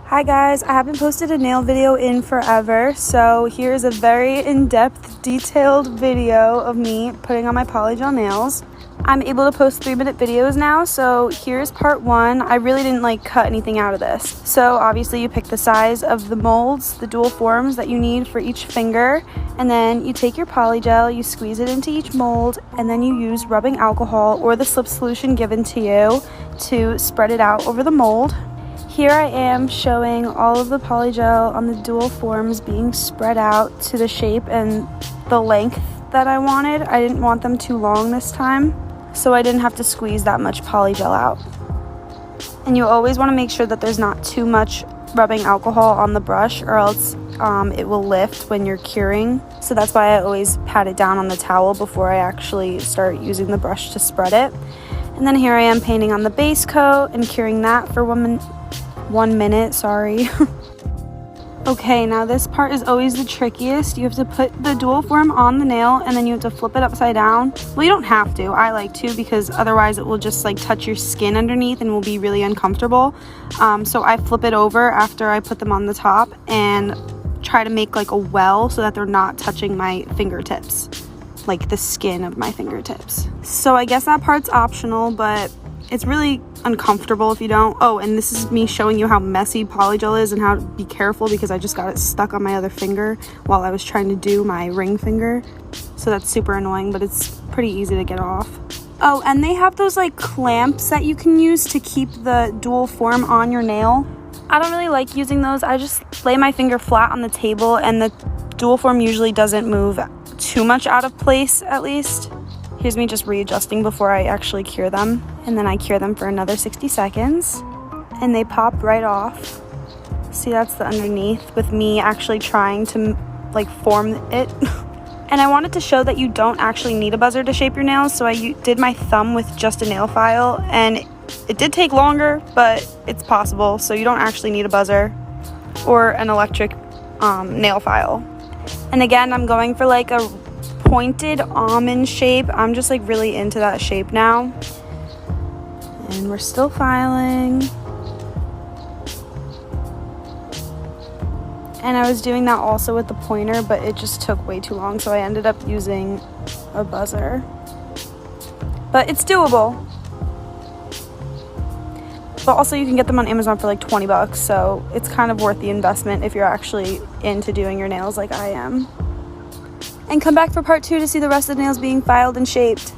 Hi guys, I haven't posted a nail video in forever, so here's a very in-depth, detailed video of me putting on my polygel nails. I'm able to post 3-minute videos now, so here's part 1. I really didn't cut anything out of this. So obviously you pick the size of the molds, the dual forms that you need for each finger, and then you take your polygel, you squeeze it into each mold, and then you use rubbing alcohol or the slip solution given to you to spread it out over the mold. Here I am showing all of the polygel on the dual forms being spread out to the shape and the length that I wanted. I didn't want them too long this time, so I didn't have to squeeze that much polygel out. And you always want to make sure that there's not too much rubbing alcohol on the brush, or else it will lift when you're curing. So that's why I always pat it down on the towel before I actually start using the brush to spread it. And then here I am painting on the base coat and curing that for 1 minute. Okay, now this part is always the trickiest. You have to put the dual form on the nail and then you have to flip it upside down. Well, you don't have to. I like to, because otherwise it will just touch your skin underneath and will be really uncomfortable. So I flip it over after I put them on the top and try to make a well so that they're not touching my fingertips, like the skin of my fingertips. So I guess that part's optional, but it's really uncomfortable if you don't. Oh, and this is me showing you how messy polygel is and how to be careful, because I just got it stuck on my other finger while I was trying to do my ring finger. So that's super annoying, but it's pretty easy to get off. Oh, and they have those clamps that you can use to keep the dual form on your nail. I don't really like using those. I just lay my finger flat on the table and the dual form usually doesn't move too much out of place, at least. Here's me just readjusting before I actually cure them. And then I cure them for another 60 seconds. And they pop right off. See, that's the underneath with me actually trying to form it. And I wanted to show that you don't actually need a buzzer to shape your nails, so I did my thumb with just a nail file. And it did take longer, but it's possible. So you don't actually need a buzzer or an electric nail file. And again, I'm going for a pointed almond shape. I'm just really into that shape now. And we're still filing. And I was doing that also with the pointer, but it just took way too long, so I ended up using a buzzer. But it's doable. But also you can get them on Amazon for 20 bucks, so it's kind of worth the investment if you're actually into doing your nails like I am. And come back for part 2 to see the rest of the nails being filed and shaped.